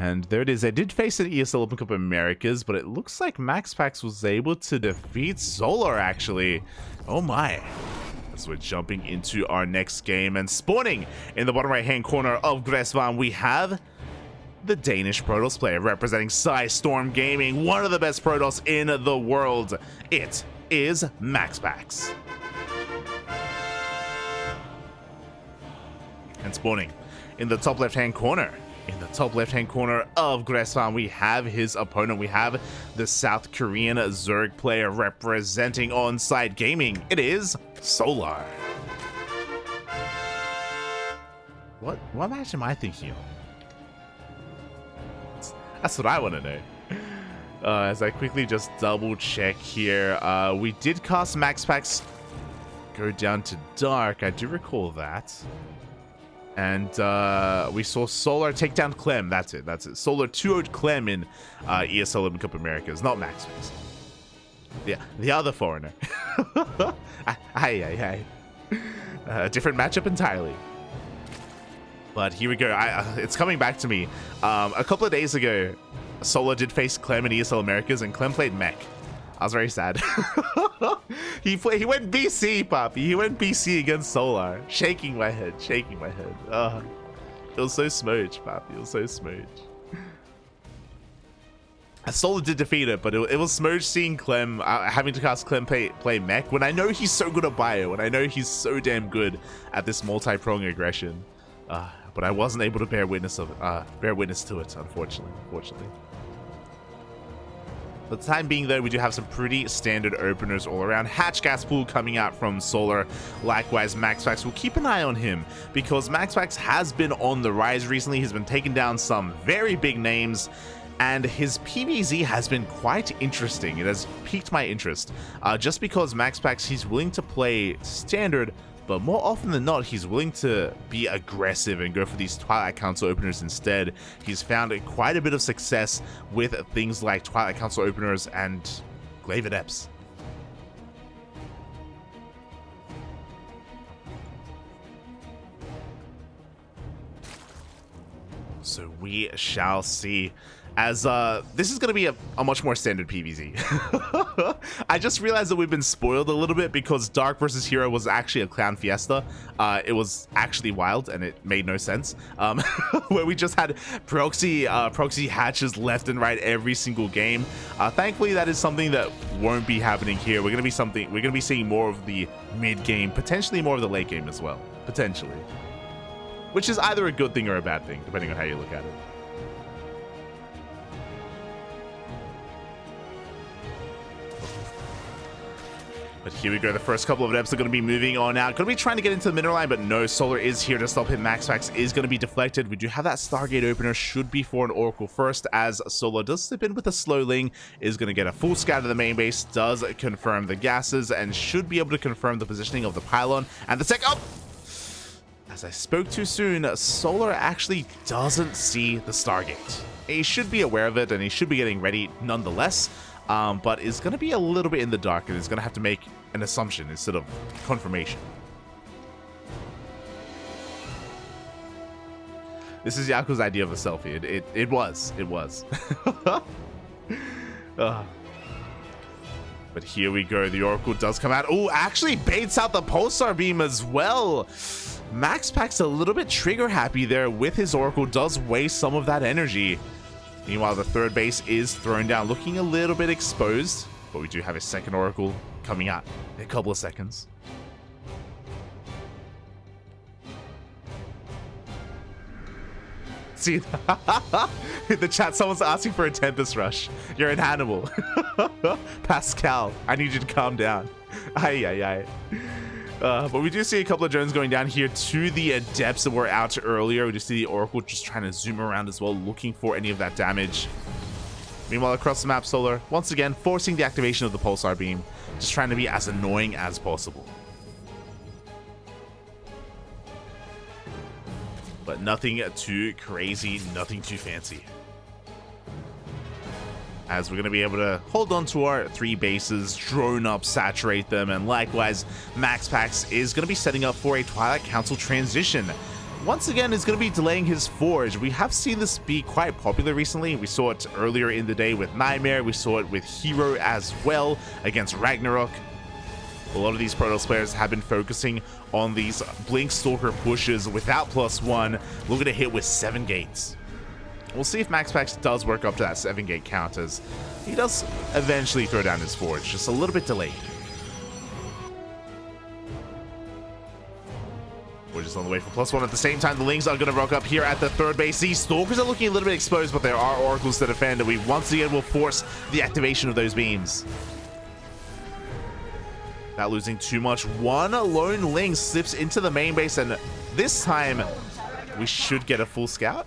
And there it is. They did face an ESL Open Cup Americas, but it looks like MaxPax was able to defeat Solar, actually. Oh my. As we're jumping into our next game, and spawning in the bottom right-hand corner of Gressvan, we have the Danish Protoss player representing Storm Gaming, one of the best Protoss in the world. It is MaxPax. And spawning in the top left-hand corner. In the top left-hand corner of Gressvan, we have his opponent. We have the South Korean Zerg player representing Onside Gaming. It is Solar. What match am I thinking of? That's what I want to know. As I quickly just double check here, we did cast MaxPax go down to dark. I do recall that. And we saw Solar take down Clem. That's it. Solar 2-0'd Clem in ESL Open Cup Americas, not MaxPax. Yeah, the other foreigner. Different matchup entirely. But here we go. It's coming back to me. A couple of days ago, Solar did face Clem in ESL Americas, and Clem played mech. I was very sad. He went BC, Poppy. He went BC against Solar. Shaking my head. It was so smooch, Poppy. It was so smooch. Solar did defeat it, but it was smooch seeing Clem, having to cast Clem play mech, when I know he's so good at bio, when I know he's so damn good at this multi-prong aggression. But I wasn't able to bear witness to it, unfortunately. For the time being, though, we do have some pretty standard openers all around. Hatch Gas Pool coming out from Solar. Likewise, MaxPax will keep an eye on him, because MaxPax has been on the rise recently. He's been taking down some very big names, and his PvZ has been quite interesting. It has piqued my interest, just because MaxPax, he's willing to play standard, but more often than not, he's willing to be aggressive and go for these Twilight Council openers instead. He's found quite a bit of success with things like Twilight Council openers and Glaive Adepts. So we shall see. As this is going to be a much more standard PvZ. I just realized that we've been spoiled a little bit, because Dark versus Hero was actually a Clown Fiesta. It was actually wild, and it made no sense. Where we just had proxy hatches left and right every single game. Thankfully, that is something that won't be happening here. We're going to be seeing more of the mid game, potentially more of the late game as well, potentially. Which is either a good thing or a bad thing, depending on how you look at it. But here we go. The first couple of adepts are going to be moving on out. Going to be trying to get into the middle line, but no, Solar is here to stop him. MaxPax is going to be deflected. We do have that Stargate opener. Should be for an Oracle first, as Solar does slip in with a slow ling. Is going to get a full scout of the main base. Does confirm the gases and should be able to confirm the positioning of the pylon. And the second... Oh! As I spoke too soon, Solar actually doesn't see the Stargate. He should be aware of it, and he should be getting ready nonetheless. But is going to be a little bit in the dark, and is going to have to make an assumption instead of confirmation. This is Yaku's idea of a selfie. It was. But here we go. The Oracle does come out. Oh, actually baits out the Pulsar Beam as well. MaxPax a little bit trigger happy there with his Oracle. Does waste some of that energy. Meanwhile, the third base is thrown down, looking a little bit exposed, but we do have a second Oracle coming out in a couple of seconds. See, the chat, someone's asking for a Tempest Rush. You're an animal. Pascal, I need you to calm down. But we do see a couple of drones going down here to the depths that were out earlier. We just see the Oracle just trying to zoom around as well, looking for any of that damage. Meanwhile, across the map, Solar, once again, forcing the activation of the Pulsar Beam, just trying to be as annoying as possible. But nothing too crazy, nothing too fancy. As we're going to be able to hold on to our 3 bases, drone up, saturate them, and likewise, MaxPax is going to be setting up for a Twilight Council transition. once again is going to be delaying his forge. We have seen this be quite popular recently. We saw it earlier in the day with Nightmare. We saw it with Hero as well against Ragnarok. A lot of these Protoss players have been focusing on these Blink Stalker pushes without +1, looking to hit with 7 gates. We'll see if MaxPax does work up to that 7 gate count, as he does eventually throw down his forge, just a little bit delayed. We're just on the way for +1 at the same time. The Lings are going to rock up here at the third base. These Stalkers are looking a little bit exposed, but there are Oracles to defend, and we once again will force the activation of those beams. Not losing too much. One lone Ling slips into the main base, and this time we should get a full scout.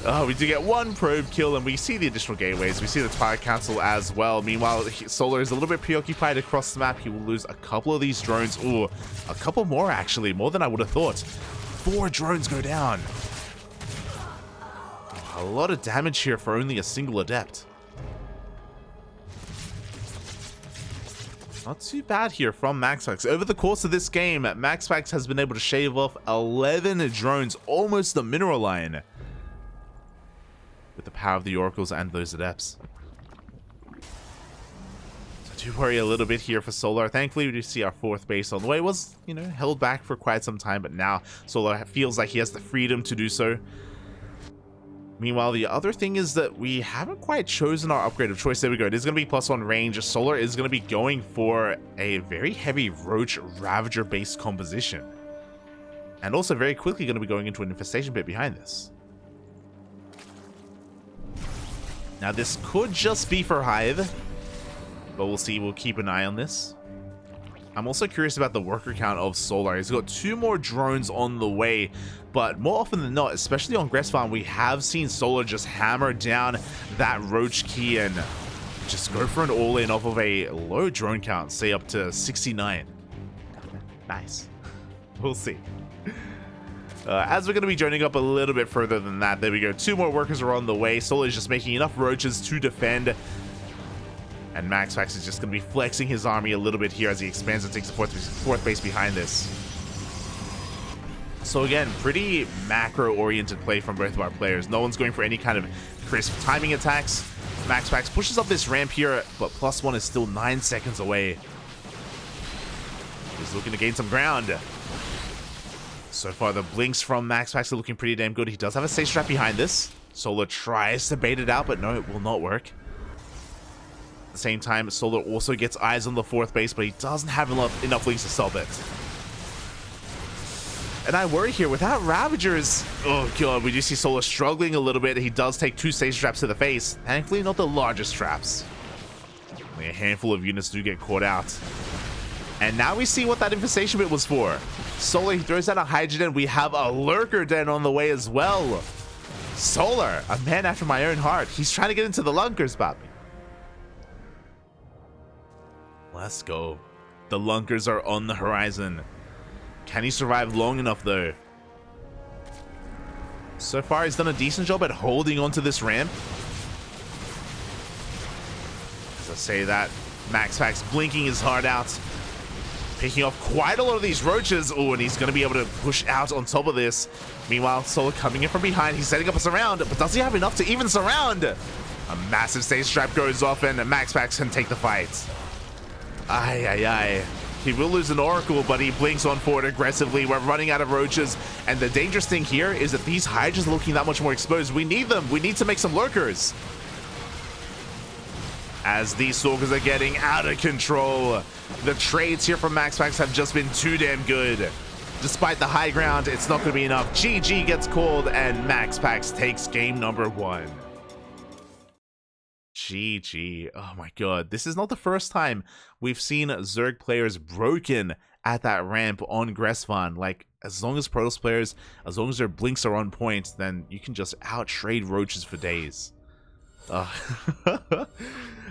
Oh, we do get one probe kill, and we see the additional gateways. We see the Twilight Council as well. Meanwhile, Solar is a little bit preoccupied across the map. He will lose a couple of these drones. Ooh, a couple more, actually. More than I would have thought. 4 drones go down. A lot of damage here for only a single Adept. Not too bad here from MaxPax. Over the course of this game, MaxPax has been able to shave off 11 drones, almost the mineral line, with the power of the Oracles and those Adepts. So I do worry a little bit here for Solar. Thankfully, we do see our 4th base on the way. It was, you know, held back for quite some time, but now Solar feels like he has the freedom to do so. Meanwhile, the other thing is that we haven't quite chosen our upgrade of choice. There we go. It is going to be +1 range. Solar is going to be going for a very heavy Roach Ravager based composition. And also very quickly going to be going into an infestation pit behind this. Now this could just be for Hive, but we'll see. We'll keep an eye on this. I'm also curious about the worker count of Solar. He's got 2 more drones on the way, but more often than not, especially on Gressfarm, we have seen Solar just hammer down that Roach key and just go for an all-in off of a low drone count, say up to 69. Nice. We'll see. As we're going to be joining up a little bit further than that, there we go. 2 more workers are on the way. Solar is just making enough Roaches to defend. And MaxPax is just going to be flexing his army a little bit here as he expands and takes the 4th base behind this. So again, pretty macro-oriented play from both of our players. No one's going for any kind of crisp timing attacks. MaxPax pushes up this ramp here, but +1 is still 9 seconds away. He's looking to gain some ground. So far, the blinks from MaxPax are looking pretty damn good. He does have a stage trap behind this. Solar tries to bait it out, but no, it will not work. At the same time, Solar also gets eyes on the 4th base, but he doesn't have enough links to stop it. And I worry here, without Ravagers, oh god, we do see Solar struggling a little bit. He does take 2 stage traps to the face. Thankfully, not the largest traps. Only a handful of units do get caught out. And now we see what that infestation bit was for. Solar, he throws out a Hydra Den. We have a Lurker Den on the way as well. Solar, a man after my own heart. He's trying to get into the Lunkers, Bobby. Let's go. The Lunkers are on the horizon. Can he survive long enough, though? So far, he's done a decent job at holding onto this ramp. As I say that, MaxPax blinking his heart out. Picking off quite a lot of these Roaches. Oh, and he's going to be able to push out on top of this. Meanwhile, Solar coming in from behind. He's setting up a surround, but does he have enough to even surround? A massive stage trap goes off, and MaxPax can take the fight. Ay, ay, ay. He will lose an Oracle, but he blinks on forward aggressively. We're running out of Roaches, and the dangerous thing here is that these Hydras are looking that much more exposed. We need them. We need to make some Lurkers. As these Stalkers are getting out of control. The trades here from MaxPax have just been too damn good. Despite the high ground, it's not going to be enough. GG gets called, and MaxPax takes game number 1. GG. Oh my god. This is not the first time we've seen Zerg players broken at that ramp on Gressvan. Like, as long as Protoss players, as long as their blinks are on point, then you can just out-trade Roaches for days.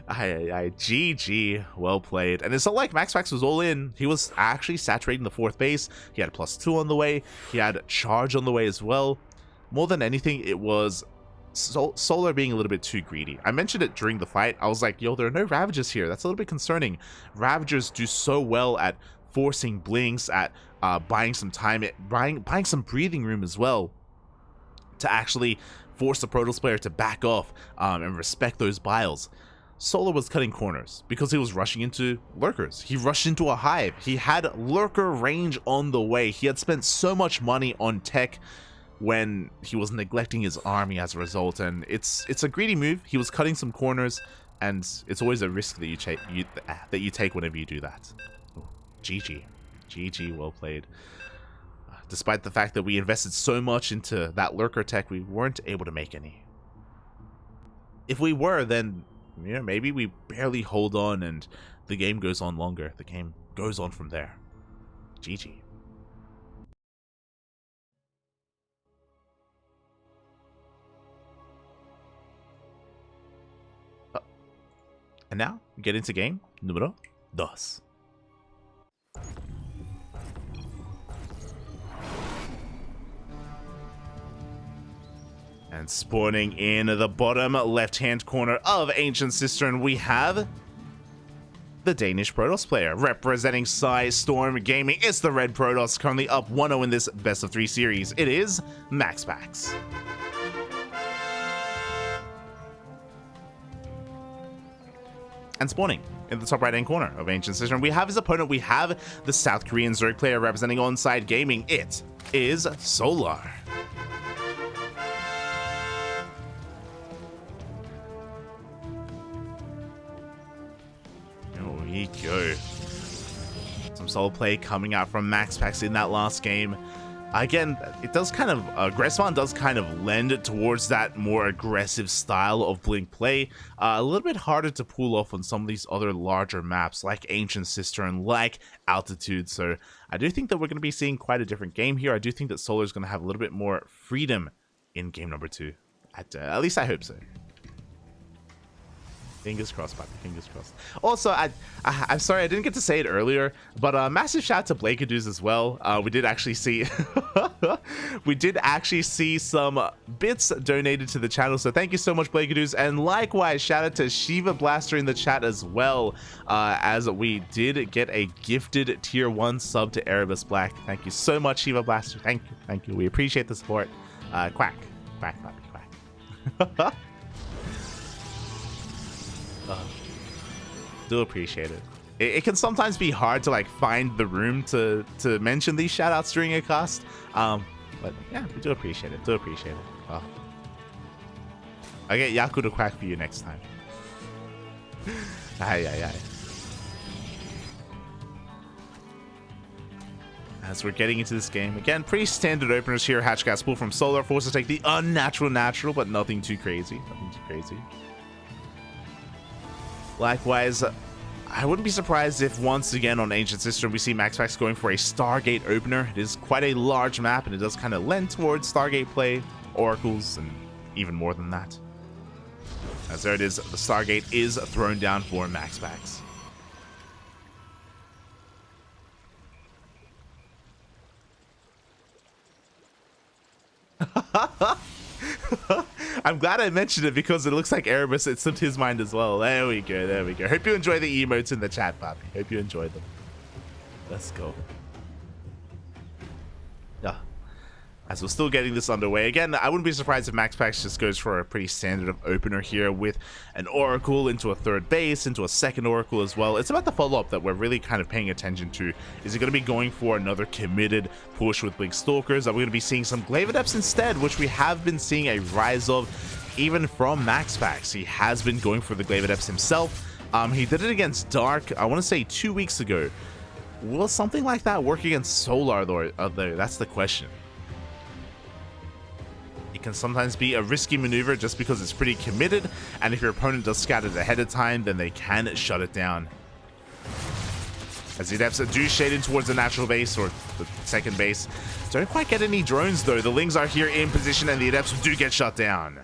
GG. Well played. And it's not like MaxPax was all in. He was actually saturating the 4th base. He had +2 on the way. He had charge on the way as well. More than anything, it was Solar being a little bit too greedy. I mentioned it during the fight. I was like, yo, there are no Ravagers here. That's a little bit concerning. Ravagers do so well at forcing Blinks at buying some time, buying some breathing room as well, to actually force the Protoss player to back off and respect those biles. Solar was cutting corners because he was rushing into lurkers. He rushed into a hive. He had lurker range on the way. He had spent so much money on tech when he was neglecting his army as a result, and it's a greedy move. He was cutting some corners, and it's always a risk that you take whenever you do that. Oh, GG, well played. Despite the fact that we invested so much into that lurker tech, we weren't able to make any. If we were, then maybe we barely hold on and the game goes on longer. The game goes on from there. GG. And now, we get into game número 2. And spawning in the bottom left-hand corner of Ancient Cistern, we have the Danish Protoss player. Representing Storm Gaming, it's the Red Protoss, currently up 1-0 in this best-of-3 series. It is MaxPax. And spawning in the top right-hand corner of Ancient Cistern, we have his opponent. We have the South Korean Zerg player representing Onside Gaming. It is Solar. Here we go. Some solo play coming out from MaxPax in that last game. Again, it does kind of, Gressman does kind of lend towards that more aggressive style of Blink play. A little bit harder to pull off on some of these other larger maps like Ancient Cistern, like Altitude. So I do think that we're going to be seeing quite a different game here. I do think that Solar is going to have a little bit more freedom in game number 2. At least I hope so. Fingers crossed, buddy. Fingers crossed. Also, I'm sorry I didn't get to say it earlier, but massive shout out to Blakadooz as well. We did actually see some bits donated to the channel, so thank you so much, Blakadooz. And likewise, shout out to Shiva Blaster in the chat as well, as we did get a gifted tier 1 sub to Erebus Black. Thank you so much, Shiva Blaster. Thank you. We appreciate the support. Quack, puppy, quack. Do appreciate it. It can sometimes be hard to like find the room to mention these shoutouts during a cast, but yeah, we do appreciate it. I'll get Yaku to quack for you next time. Aye. As we're getting into this game, again, pretty standard openers here. Hatchgas pull from Solar, forced to take the unnatural natural, but nothing too crazy. Likewise, I wouldn't be surprised if once again on Ancient Cistern we see MaxPax going for a Stargate opener. It is quite a large map and it does kind of lend towards Stargate play, oracles, and even more than that. As there it is, the Stargate is thrown down for MaxPax. I'm glad I mentioned it because it looks like Erebus, it slipped his mind as well. There we go. Hope you enjoy the emotes in the chat, Bobby. Hope you enjoyed them. Let's go. Yeah. As we're still getting this underway, again, I wouldn't be surprised if MaxPax just goes for a pretty standard opener here with an Oracle into a third base, into a second Oracle as well. It's about the follow-up that we're really kind of paying attention to. Is it going to be going for another committed push with Blink Stalkers? Are we going to be seeing some Glaive Adepts instead, which we have been seeing a rise of even from MaxPax? He has been going for the Glaive Adepts himself. He did it against Dark, I want to say 2 weeks ago. Will something like that work against Solar though? That's the question. It can sometimes be a risky maneuver just because it's pretty committed, and if your opponent does scout it ahead of time, then they can shut it down. As the Adepts do shade in towards the natural base, or the second base. Don't quite get any drones though. The Lings are here in position, and the Adepts do get shut down.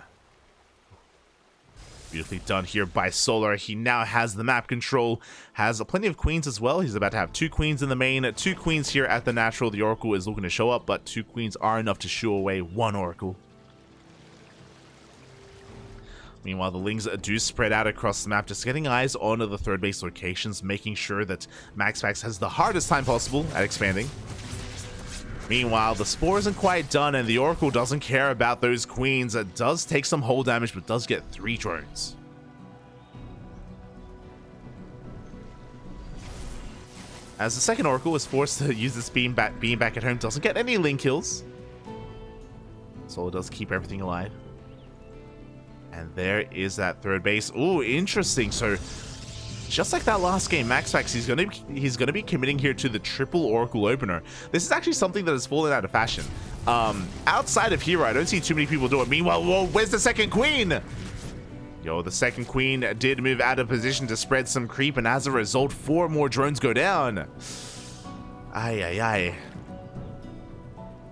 Beautifully done here by Solar. He now has the map control, has plenty of queens as well. He's about to have 2 queens in the main, 2 queens here at the natural. The Oracle is looking to show up, but 2 queens are enough to shoo away 1 Oracle. Meanwhile, the Lings do spread out across the map, just getting eyes on the third base locations, making sure that MaxPax has the hardest time possible at expanding. Meanwhile, the Spore isn't quite done, and the Oracle doesn't care about those Queens. It does take some hull damage, but does get 3 drones. As the second Oracle is forced to use this beam back at home, doesn't get any link kills. Solar does keep everything alive. And there is that third base. Ooh, interesting. So, just like that last game, MaxPax, he's gonna be committing here to the triple Oracle opener. This is actually something that has fallen out of fashion. Outside of Hero, I don't see too many people do it. Meanwhile, whoa, where's the second Queen? Yo, the second Queen did move out of position to spread some creep, and as a result, 4 more drones go down. Ay, ay, ay.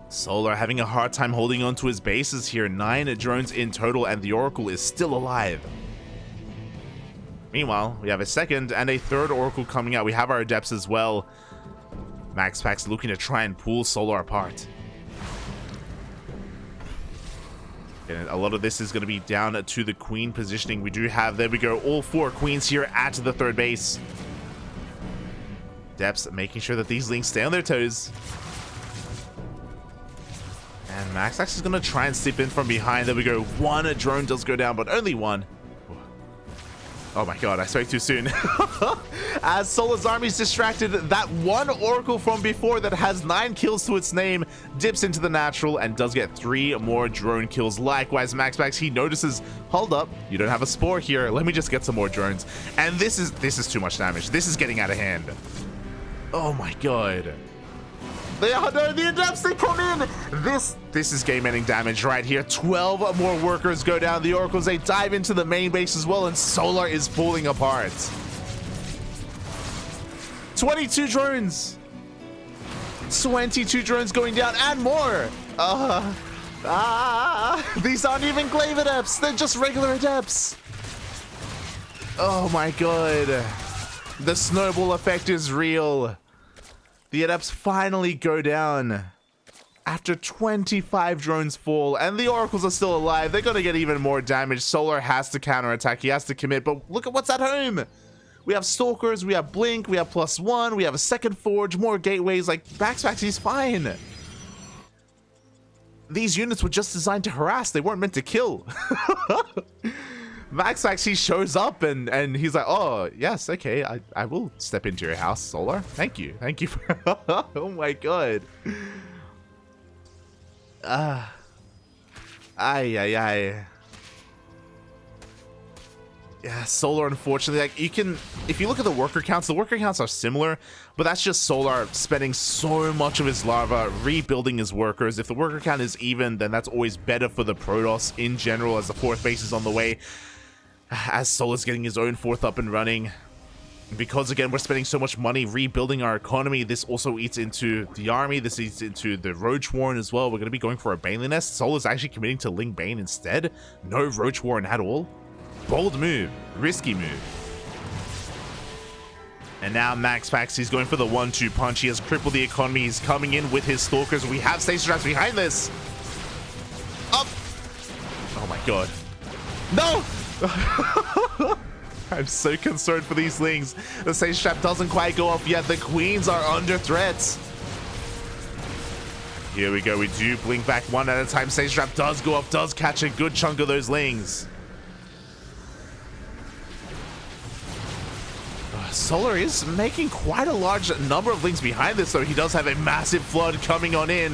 Solar having a hard time holding on to his bases here. 9 drones in total, and the Oracle is still alive. Meanwhile, we have a second and a third Oracle coming out. We have our Adepts as well. MaxPax looking to try and pull Solar apart. And a lot of this is going to be down to the Queen positioning. We do have, there we go, all 4 Queens here at the third base. Depths making sure that these Lings stay on their toes. And MaxPax is going to try and slip in from behind. There we go. 1 drone does go down, but only 1. Oh my god, I spoke too soon. As Solar's army's distracted, that 1 Oracle from before that has 9 kills to its name dips into the natural and does get 3 more drone kills. Likewise, MaxPax, he notices, hold up, you don't have a Spore here. Let me just get some more drones. And this is too much damage. This is getting out of hand. Oh my god. The Adepts, they come in. This is game-ending damage right here. 12 more workers go down. The Oracles, they dive into the main base as well, and Solar is falling apart. 22 drones. 22 drones going down, and more. These aren't even Glaive Adepts. They're just regular Adepts. Oh my god. The snowball effect is real. The Adepts finally go down after 25 drones fall, and the Oracles are still alive. They're going to get even more damage. Solar has to counterattack. He has to commit, but look at what's at home. We have Stalkers, we have Blink, we have +1, we have a second Forge, more gateways. Like, MaxPax, he's fine. These units were just designed to harass. They weren't meant to kill. MaxPax, he shows up and he's like, oh, yes, okay, I will step into your house, Solar. Thank you. Thank you for... Oh my god. Ay, ay, ay. Yeah, Solar, unfortunately, like, you can... If you look at the worker counts are similar, but that's just Solar spending so much of his larva rebuilding his workers. If the worker count is even, then that's always better for the Protoss in general, as the 4th base is on the way. As Solar's getting his own 4th up and running. Because, again, we're spending so much money rebuilding our economy, this also eats into the army, this eats into the Roach Warren as well. We're going to be going for a Baneling Nest. Solar's actually committing to Ling Bane instead. No Roach Warren at all. Bold move. Risky move. And now MaxPax, he's going for the 1-2 punch. He has crippled the economy. He's coming in with his Stalkers. We have station traps behind this. Up. Oh my god. No! I'm so concerned for these Lings. The stage trap doesn't quite go off yet. The Queens are under threat. Here we go. We do blink back 1 at a time. Stage trap does go off, does catch a good chunk of those Lings. Solar is making quite a large number of Lings behind this, though. He does have a massive flood coming on in.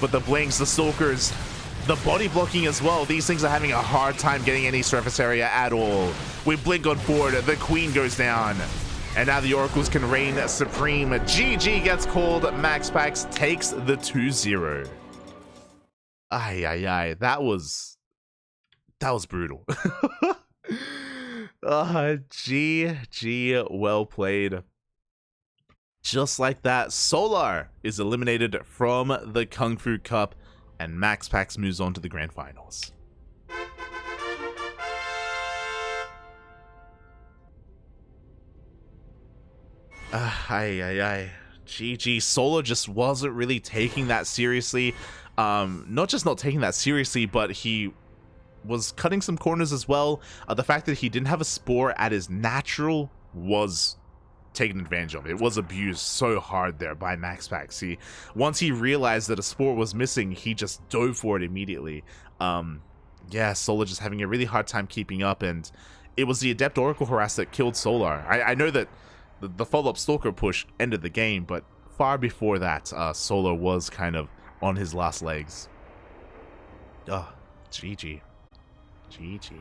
But the Blinks, the Stalkers, the body blocking as well. These things are having a hard time getting any surface area at all. We blink on board. The Queen goes down. And now the Oracles can reign supreme. GG gets called. MaxPax takes the 2-0. Ay, ay, ay. That was brutal. GG, well played. Just like that, Solar is eliminated from the KungFu Cup, and MaxPax moves on to the grand finals. GG. Solar just wasn't really taking that seriously. Not just not taking that seriously, but he was cutting some corners as well. The fact that he didn't have a spore at his natural was taken advantage of. It was abused so hard there by MaxPax. Once he realized that a spore was missing, he just dove for it immediately. Yeah, Solar just having a really hard time keeping up, and it was the Adept Oracle harass that killed Solar. I know that the follow-up Stalker push ended the game, but far before that, Solar was kind of on his last legs. GG. GG.